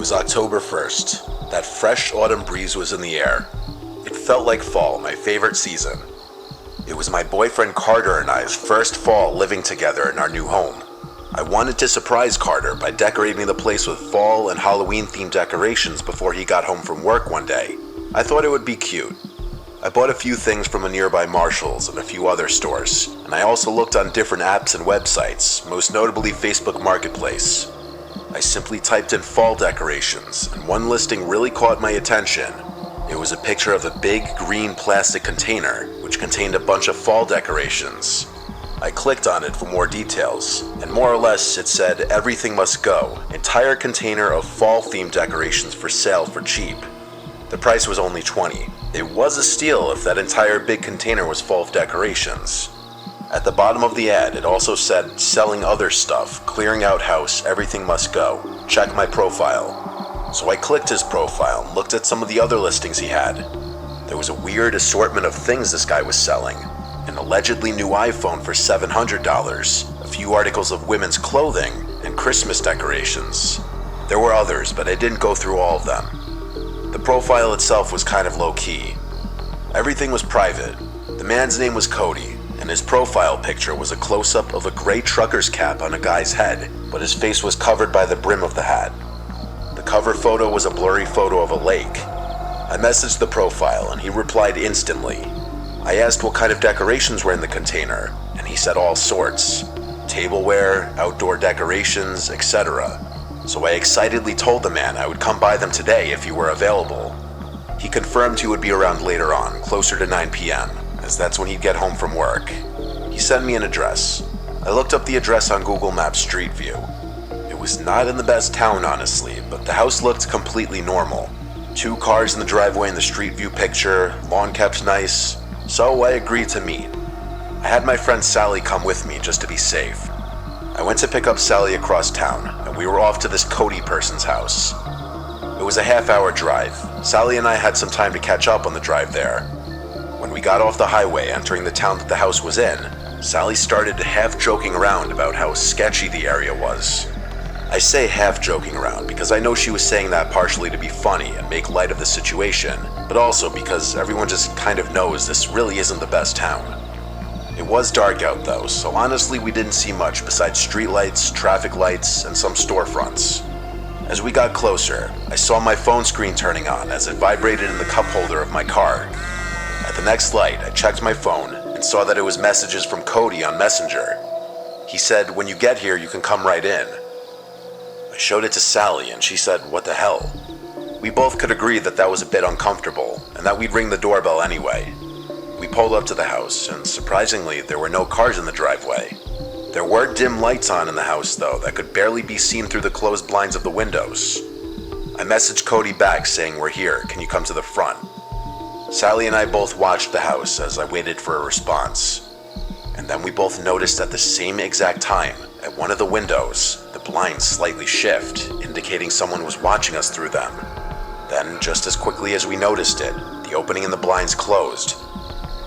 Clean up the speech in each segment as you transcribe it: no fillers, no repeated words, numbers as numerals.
was October 1st. That fresh autumn breeze was in the air. It felt like fall, my favorite season. It was my boyfriend Carter and I's first fall living together in our new home. I wanted to surprise Carter by decorating the place with fall and Halloween-themed decorations before he got home from work one day. I thought it would be cute. I bought a few things from a nearby Marshall's and a few other stores, and I also looked on different apps and websites, most notably Facebook Marketplace. I simply typed in fall decorations, and one listing really caught my attention. It was a picture of a big green plastic container, which contained a bunch of fall decorations. I clicked on it for more details, and more or less it said everything must go, entire container of fall-themed decorations for sale for cheap. The price was only $20. It was a steal if that entire big container was full of decorations. At the bottom of the ad, it also said, selling other stuff, clearing out house, everything must go. Check my profile. So I clicked his profile and looked at some of the other listings he had. There was a weird assortment of things this guy was selling. An allegedly new iPhone for $700, a few articles of women's clothing, and Christmas decorations. There were others, but I didn't go through all of them. The profile itself was kind of low-key. Everything was private. The man's name was Cody, and his profile picture was a close-up of a gray trucker's cap on a guy's head, but his face was covered by the brim of the hat. The cover photo was a blurry photo of a lake. I messaged the profile, and he replied instantly. I asked what kind of decorations were in the container, and he said all sorts. Tableware, outdoor decorations, etc. So I excitedly told the man I would come by them today if he were available. He confirmed he would be around later on, closer to 9 p.m., as that's when he'd get home from work. He sent me an address. I looked up the address on Google Maps Street View. It was not in the best town, honestly, but the house looked completely normal. 2 cars in the driveway in the Street View picture, lawn kept nice, so I agreed to meet. I had my friend Sally come with me just to be safe. I went to pick up Sally across town, and we were off to this Cody person's house. It was a half-hour drive. Sally and I had some time to catch up on the drive there. When we got off the highway entering the town that the house was in, Sally started half joking around about how sketchy the area was. I say half joking around because I know she was saying that partially to be funny and make light of the situation, but also because everyone just kind of knows this really isn't the best town. It was dark out though, so honestly we didn't see much besides streetlights, traffic lights, and some storefronts. As we got closer, I saw my phone screen turning on as it vibrated in the cup holder of my car. At the next light, I checked my phone and saw that it was messages from Cody on Messenger. He said, "When you get here, you can come right in." I showed it to Sally and she said, "What the hell?" We both could agree that that was a bit uncomfortable and that we'd ring the doorbell anyway. We pulled up to the house and surprisingly, there were no cars in the driveway. There were dim lights on in the house though that could barely be seen through the closed blinds of the windows. I messaged Cody back saying, "We're here, can you come to the front?" Sally and I both watched the house as I waited for a response. And then we both noticed at the same exact time, at one of the windows, the blinds slightly shift, indicating someone was watching us through them. Then, just as quickly as we noticed it, the opening in the blinds closed.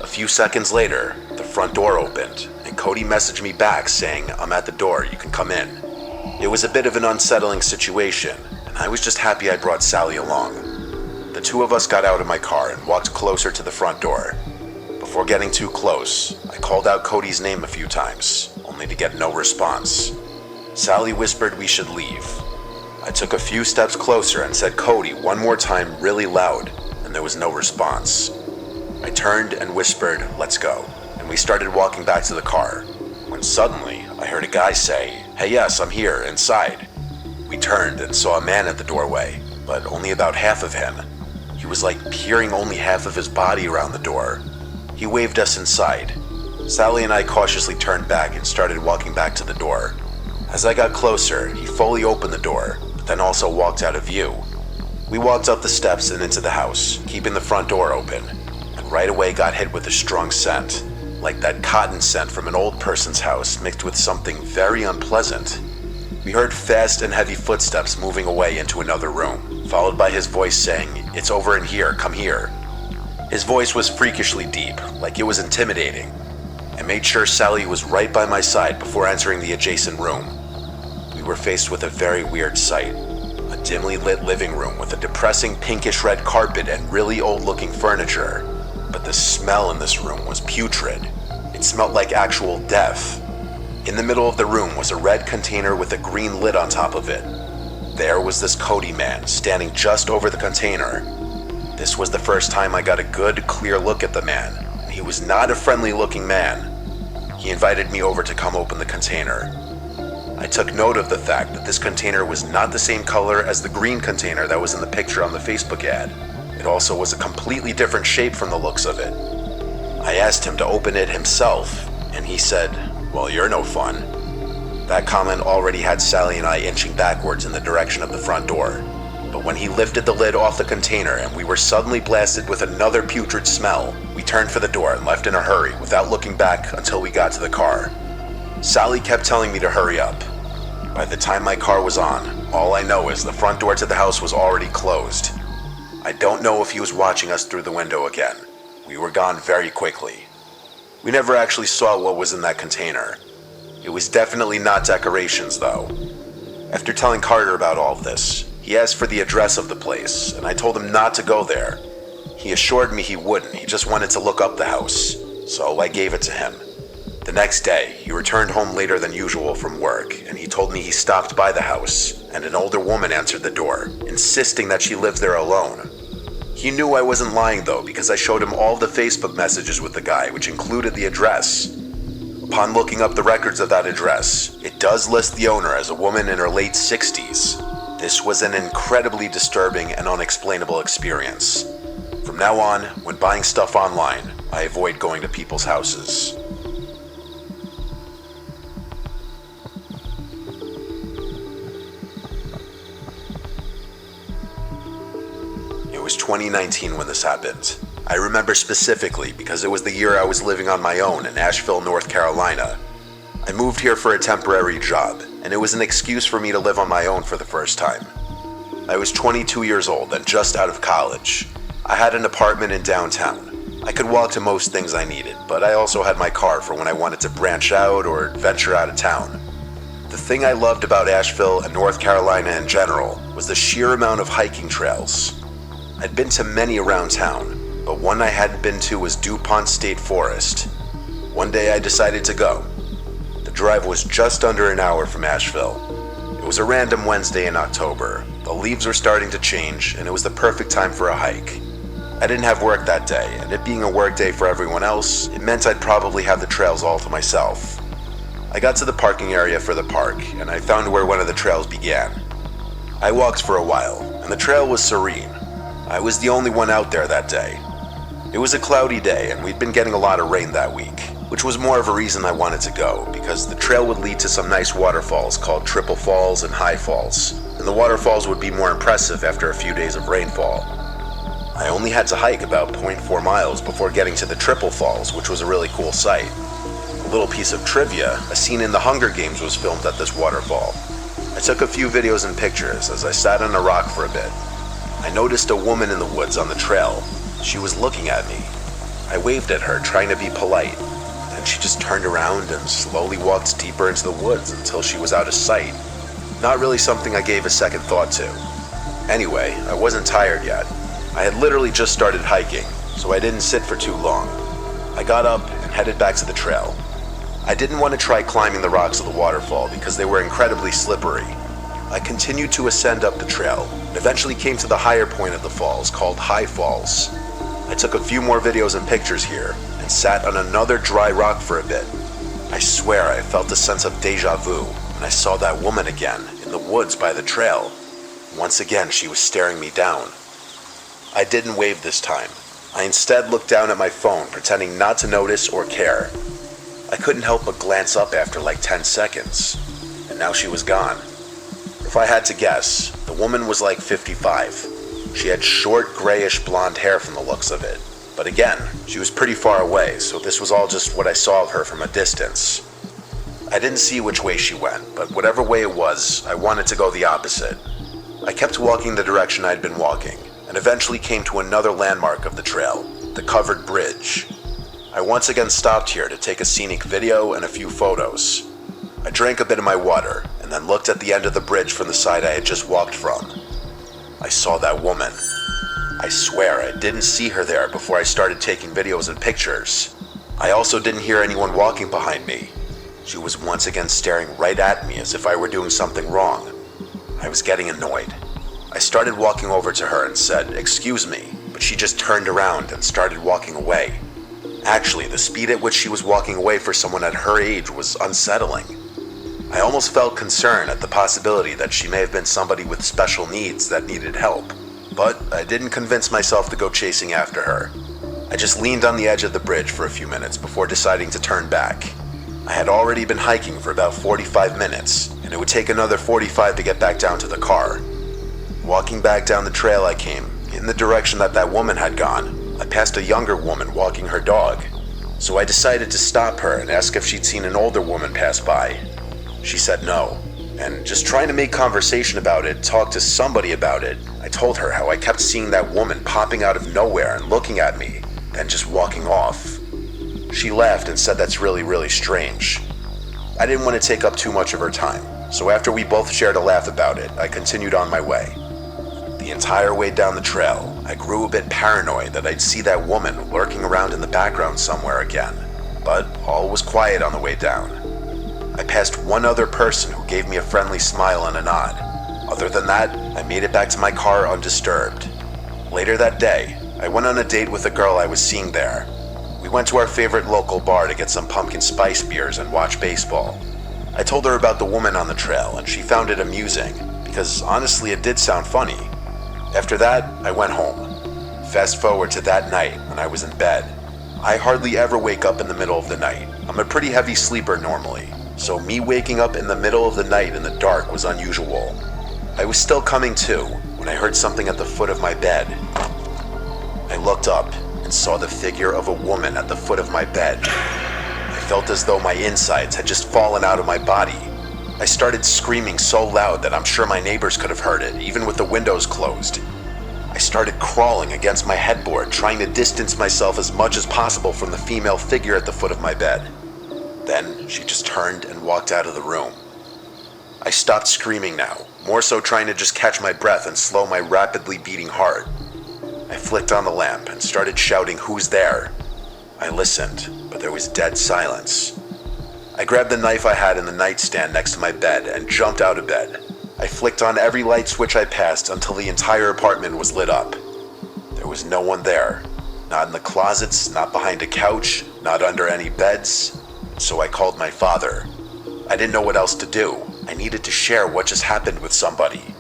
A few seconds later, the front door opened, and Cody messaged me back saying, "I'm at the door, you can come in." It was a bit of an unsettling situation, and I was just happy I brought Sally along. The two of us got out of my car and walked closer to the front door. Before getting too close, I called out Cody's name a few times, only to get no response. Sally whispered we should leave. I took a few steps closer and said "Cody" one more time really loud, and there was no response. I turned and whispered, "Let's go," and we started walking back to the car, when suddenly I heard a guy say, "Hey, yes, I'm here, inside." We turned and saw a man at the doorway, but only about half of him. He was like peering only half of his body around the door. He waved us inside. Sally and I cautiously turned back and started walking back to the door. As I got closer, he fully opened the door, but then also walked out of view. We walked up the steps and into the house, keeping the front door open, and right away got hit with a strong scent, like that cotton scent from an old person's house mixed with something very unpleasant. We heard fast and heavy footsteps moving away into another room, followed by his voice saying, "It's over in here, come here." His voice was freakishly deep, like it was intimidating. I made sure Sally was right by my side before entering the adjacent room. We were faced with a very weird sight. A dimly lit living room with a depressing pinkish red carpet and really old-looking furniture. But the smell in this room was putrid. It smelled like actual death. In the middle of the room was a red container with a green lid on top of it. There was this Cody man standing just over the container. This was the first time I got a good, clear look at the man, and he was not a friendly-looking man. He invited me over to come open the container. I took note of the fact that this container was not the same color as the green container that was in the picture on the Facebook ad. It also was a completely different shape from the looks of it. I asked him to open it himself, and he said, "Well, you're no fun." That comment already had Sally and I inching backwards in the direction of the front door. But when he lifted the lid off the container and we were suddenly blasted with another putrid smell, we turned for the door and left in a hurry without looking back until we got to the car. Sally kept telling me to hurry up. By the time my car was on, all I know is the front door to the house was already closed. I don't know if he was watching us through the window again. We were gone very quickly. We never actually saw what was in that container. It was definitely not decorations, though. After telling Carter about all of this, he asked for the address of the place, and I told him not to go there. He assured me he wouldn't, he just wanted to look up the house, so I gave it to him. The next day, he returned home later than usual from work, and he told me he stopped by the house, and an older woman answered the door, insisting that she lives there alone. He knew I wasn't lying though, because I showed him all the Facebook messages with the guy, which included the address. Upon looking up the records of that address, it does list the owner as a woman in her late 60s. This was an incredibly disturbing and unexplainable experience. From now on, when buying stuff online, I avoid going to people's houses. It was 2019 when this happened. I remember specifically because it was the year I was living on my own in Asheville, North Carolina. I moved here for a temporary job, and it was an excuse for me to live on my own for the first time. I was 22 years old and just out of college. I had an apartment in downtown. I could walk to most things I needed, but I also had my car for when I wanted to branch out or venture out of town. The thing I loved about Asheville and North Carolina in general was the sheer amount of hiking trails. I'd been to many around town, but one I hadn't been to was DuPont State Forest. One day I decided to go. The drive was just under an hour from Asheville. It was a random Wednesday in October. The leaves were starting to change, and it was the perfect time for a hike. I didn't have work that day, and it being a work day for everyone else, it meant I'd probably have the trails all to myself. I got to the parking area for the park, and I found where one of the trails began. I walked for a while, and the trail was serene. I was the only one out there that day. It was a cloudy day, and we'd been getting a lot of rain that week, which was more of a reason I wanted to go, because the trail would lead to some nice waterfalls called Triple Falls and High Falls, and the waterfalls would be more impressive after a few days of rainfall. I only had to hike about 0.4 miles before getting to the Triple Falls, which was a really cool sight. A little piece of trivia, a scene in the Hunger Games was filmed at this waterfall. I took a few videos and pictures as I sat on a rock for a bit. I noticed a woman in the woods on the trail. She was looking at me. I waved at her, trying to be polite. Then she just turned around and slowly walked deeper into the woods until she was out of sight. Not really something I gave a second thought to. Anyway, I wasn't tired yet. I had literally just started hiking, so I didn't sit for too long. I got up and headed back to the trail. I didn't want to try climbing the rocks of the waterfall because they were incredibly slippery. I continued to ascend up the trail and eventually came to the higher point of the falls called High Falls. I took a few more videos and pictures here and sat on another dry rock for a bit. I swear I felt a sense of deja vu when I saw that woman again in the woods by the trail. Once again, she was staring me down. I didn't wave this time. I instead looked down at my phone, pretending not to notice or care. I couldn't help but glance up after like 10 seconds, and now she was gone. If I had to guess, the woman was like 55. She had short, grayish blonde hair from the looks of it. But again, she was pretty far away, so this was all just what I saw of her from a distance. I didn't see which way she went, but whatever way it was, I wanted to go the opposite. I kept walking the direction I'd been walking, and eventually came to another landmark of the trail, the covered bridge. I once again stopped here to take a scenic video and a few photos. I drank a bit of my water, and then looked at the end of the bridge from the side I had just walked from. I saw that woman. I swear I didn't see her there before I started taking videos and pictures. I also didn't hear anyone walking behind me. She was once again staring right at me as if I were doing something wrong. I was getting annoyed. I started walking over to her and said, "Excuse me," but she just turned around and started walking away. Actually, the speed at which she was walking away for someone at her age was unsettling. I almost felt concern at the possibility that she may have been somebody with special needs that needed help, but I didn't convince myself to go chasing after her. I just leaned on the edge of the bridge for a few minutes before deciding to turn back. I had already been hiking for about 45 minutes, and it would take another 45 to get back down to the car. Walking back down the trail I came, in the direction that woman had gone, I passed a younger woman walking her dog, so I decided to stop her and ask if she'd seen an older woman pass by. She said no, and just trying to make conversation about it, talk to somebody about it, I told her how I kept seeing that woman popping out of nowhere and looking at me, then just walking off. She laughed and said that's really strange. I didn't want to take up too much of her time, so after we both shared a laugh about it, I continued on my way. The entire way down the trail, I grew a bit paranoid that I'd see that woman lurking around in the background somewhere again, but all was quiet on the way down. I passed one other person who gave me a friendly smile and a nod. Other than that, I made it back to my car undisturbed. Later that day, I went on a date with a girl I was seeing there. We went to our favorite local bar to get some pumpkin spice beers and watch baseball. I told her about the woman on the trail, and she found it amusing, because honestly it did sound funny. After that, I went home. Fast forward to that night when I was in bed. I hardly ever wake up in the middle of the night. I'm a pretty heavy sleeper normally, so me waking up in the middle of the night in the dark was unusual. I was still coming to when I heard something at the foot of my bed. I looked up and saw the figure of a woman at the foot of my bed. I felt as though my insides had just fallen out of my body. I started screaming so loud that I'm sure my neighbors could have heard it, even with the windows closed. I started crawling against my headboard, trying to distance myself as much as possible from the female figure at the foot of my bed. Then she just turned and walked out of the room. I stopped screaming now, more so trying to just catch my breath and slow my rapidly beating heart. I flicked on the lamp and started shouting, "Who's there?" I listened, but there was dead silence. I grabbed the knife I had in the nightstand next to my bed and jumped out of bed. I flicked on every light switch I passed until the entire apartment was lit up. There was no one there, not in the closets, not behind a couch, not under any beds, so I called my father. I didn't know what else to do. I needed to share what just happened with somebody.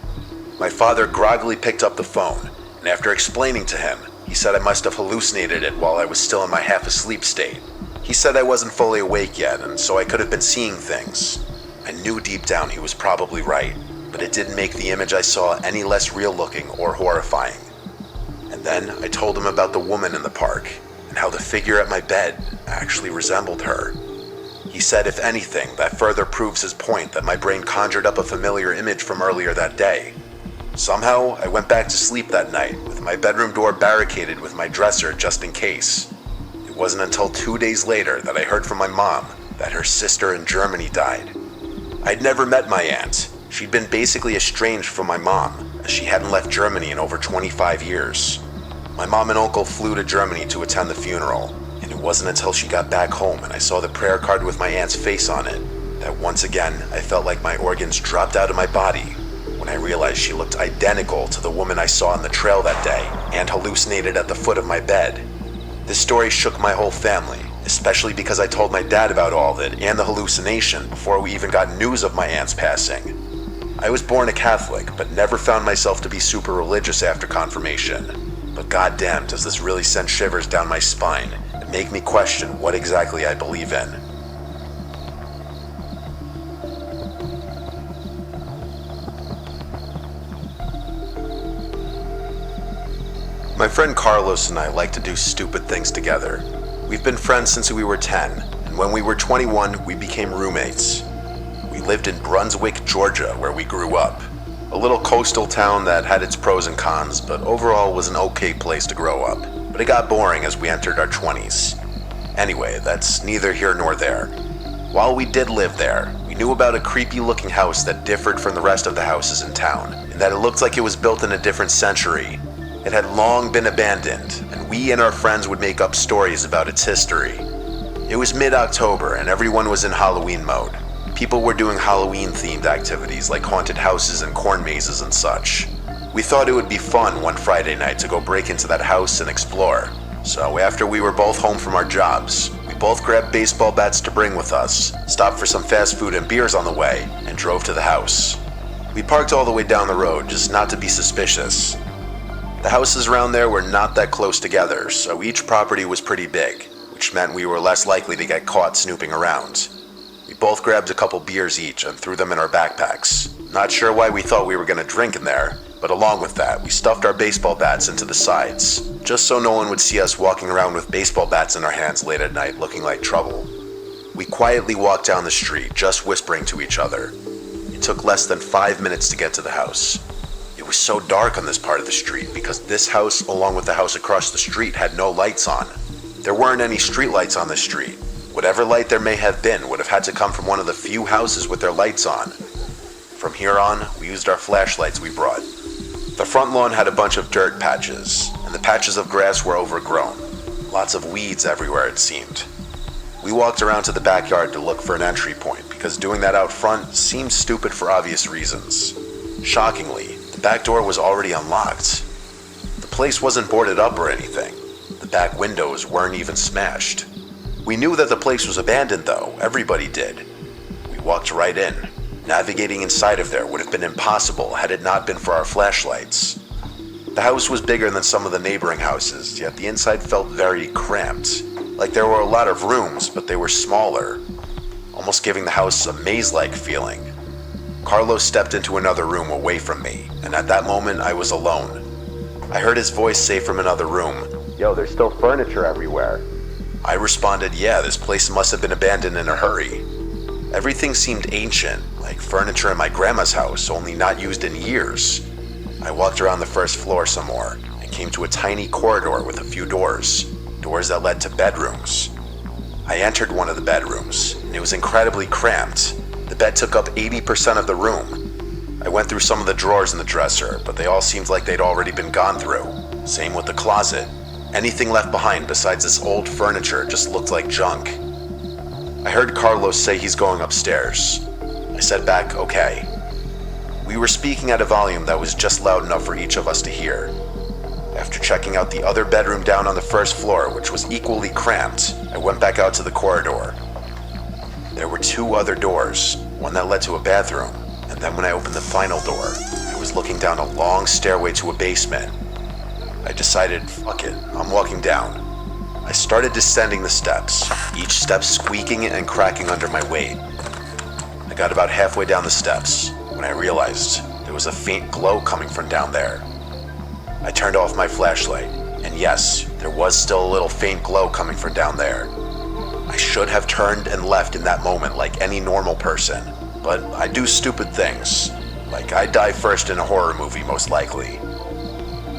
My father groggily picked up the phone, and after explaining to him, he said I must have hallucinated it while I was still in my half-asleep state. He said I wasn't fully awake yet, and so I could have been seeing things. I knew deep down he was probably right, but it didn't make the image I saw any less real-looking or horrifying. And then I told him about the woman in the park, and how the figure at my bed actually resembled her. He said if anything, that further proves his point that my brain conjured up a familiar image from earlier that day. Somehow, I went back to sleep that night, with my bedroom door barricaded with my dresser just in case. It wasn't until 2 days later that I heard from my mom that her sister in Germany died. I'd never met my aunt. She'd been basically estranged from my mom, as she hadn't left Germany in over 25 years. My mom and uncle flew to Germany to attend the funeral, and it wasn't until she got back home and I saw the prayer card with my aunt's face on it that once again I felt like my organs dropped out of my body when I realized she looked identical to the woman I saw on the trail that day and hallucinated at the foot of my bed. This story shook my whole family, especially because I told my dad about all of it and the hallucination before we even got news of my aunt's passing. I was born a Catholic, but never found myself to be super religious after confirmation. But goddamn, does this really send shivers down my spine and make me question what exactly I believe in. My friend Carlos and I like to do stupid things together. We've been friends since we were 10, and when we were 21, we became roommates. We lived in Brunswick, Georgia, where we grew up. A little coastal town that had its pros and cons, but overall was an okay place to grow up. But it got boring as we entered our 20s. Anyway, that's neither here nor there. While we did live there, we knew about a creepy looking house that differed from the rest of the houses in town, and that it looked like it was built in a different century. It had long been abandoned, and we and our friends would make up stories about its history. It was mid-October, and everyone was in Halloween mode. People were doing Halloween-themed activities like haunted houses and corn mazes and such. We thought it would be fun one Friday night to go break into that house and explore. So after we were both home from our jobs, we both grabbed baseball bats to bring with us, stopped for some fast food and beers on the way, and drove to the house. We parked all the way down the road just not to be suspicious. The houses around there were not that close together, so each property was pretty big, which meant we were less likely to get caught snooping around. We both grabbed a couple beers each and threw them in our backpacks. Not sure why we thought we were going to drink in there, but along with that, we stuffed our baseball bats into the sides, just so no one would see us walking around with baseball bats in our hands late at night looking like trouble. We quietly walked down the street, just whispering to each other. It took less than 5 minutes to get to the house. It was so dark on this part of the street because this house, along with the house across the street, had no lights on. There weren't any street lights on the street. Whatever light there may have been would have had to come from one of the few houses with their lights on. From here on, we used our flashlights we brought. The front lawn had a bunch of dirt patches, and the patches of grass were overgrown. Lots of weeds everywhere, it seemed. We walked around to the backyard to look for an entry point, because doing that out front seemed stupid for obvious reasons. Shockingly, the back door was already unlocked. The place wasn't boarded up or anything. The back windows weren't even smashed. We knew that the place was abandoned though, everybody did. We walked right in. Navigating inside of there would have been impossible had it not been for our flashlights. The house was bigger than some of the neighboring houses, yet the inside felt very cramped. Like there were a lot of rooms, but they were smaller, almost giving the house a maze-like feeling. Carlos stepped into another room away from me, and at that moment I was alone. I heard his voice say from another room, "Yo, there's still furniture everywhere." I responded, "Yeah, this place must have been abandoned in a hurry." Everything seemed ancient, like furniture in my grandma's house, only not used in years. I walked around the first floor some more, and came to a tiny corridor with a few doors that led to bedrooms. I entered one of the bedrooms, and it was incredibly cramped. The bed took up 80% of the room. I went through some of the drawers in the dresser, but they all seemed like they'd already been gone through. Same with the closet. Anything left behind besides this old furniture just looked like junk. I heard Carlos say he's going upstairs. I said back, okay. We were speaking at a volume that was just loud enough for each of us to hear. After checking out the other bedroom down on the first floor, which was equally cramped, I went back out to the corridor. There were two other doors, one that led to a bathroom, and then when I opened the final door, I was looking down a long stairway to a basement. I decided, fuck it, I'm walking down. I started descending the steps, each step squeaking and cracking under my weight. I got about halfway down the steps when I realized there was a faint glow coming from down there. I turned off my flashlight, and yes, there was still a little faint glow coming from down there. I should have turned and left in that moment like any normal person, but I do stupid things. Like I die first in a horror movie, most likely.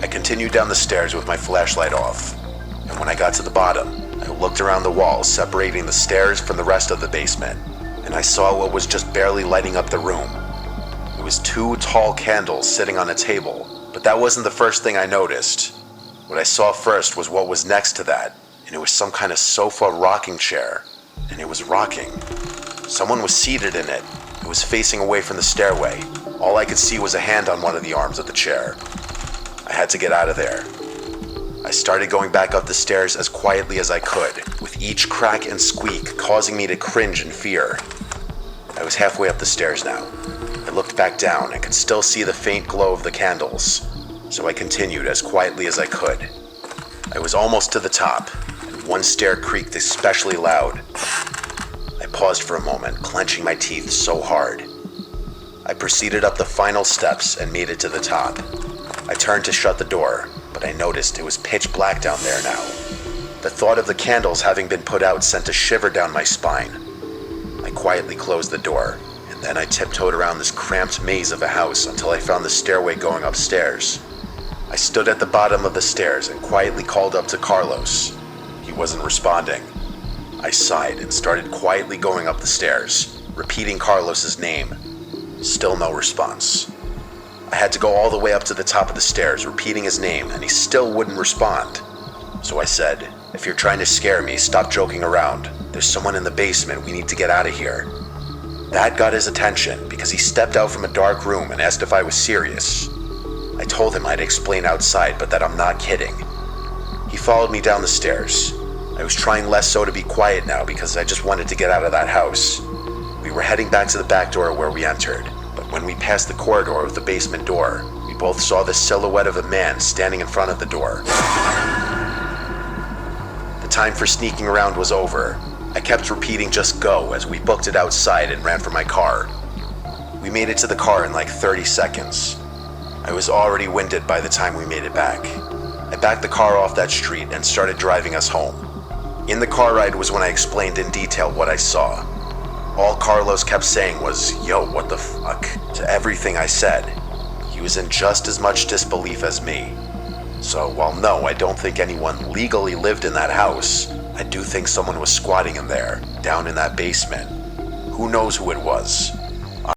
I continued down the stairs with my flashlight off, and when I got to the bottom, I looked around the walls separating the stairs from the rest of the basement, and I saw what was just barely lighting up the room. It was two tall candles sitting on a table, but that wasn't the first thing I noticed. What I saw first was what was next to that, and it was some kind of sofa rocking chair, and it was rocking. Someone was seated in it. It was facing away from the stairway. All I could see was a hand on one of the arms of the chair. I had to get out of there. I started going back up the stairs as quietly as I could, with each crack and squeak causing me to cringe in fear. I was halfway up the stairs now. I looked back down and could still see the faint glow of the candles, so I continued as quietly as I could. I was almost to the top, and one stair creaked especially loud. I paused for a moment, clenching my teeth so hard. I proceeded up the final steps and made it to the top. I turned to shut the door, but I noticed it was pitch black down there now. The thought of the candles having been put out sent a shiver down my spine. I quietly closed the door, and then I tiptoed around this cramped maze of a house until I found the stairway going upstairs. I stood at the bottom of the stairs and quietly called up to Carlos. He wasn't responding. I sighed and started quietly going up the stairs, repeating Carlos's name. Still no response. I had to go all the way up to the top of the stairs, repeating his name, and he still wouldn't respond. So I said, "If you're trying to scare me, stop joking around. There's someone in the basement. We need to get out of here." That got his attention because he stepped out from a dark room and asked if I was serious. I told him I'd explain outside, but that I'm not kidding. He followed me down the stairs. I was trying less so to be quiet now because I just wanted to get out of that house. We were heading back to the back door where we entered, but when we passed the corridor of the basement door, we both saw the silhouette of a man standing in front of the door. The time for sneaking around was over. I kept repeating "just go" as we booked it outside and ran for my car. We made it to the car in like 30 seconds. I was already winded by the time we made it back. I backed the car off that street and started driving us home. In the car ride was when I explained in detail what I saw. All Carlos kept saying was, "Yo, what the fuck?" to everything I said. He was in just as much disbelief as me. So while no, I don't think anyone legally lived in that house, I do think someone was squatting in there, down in that basement. Who knows who it was?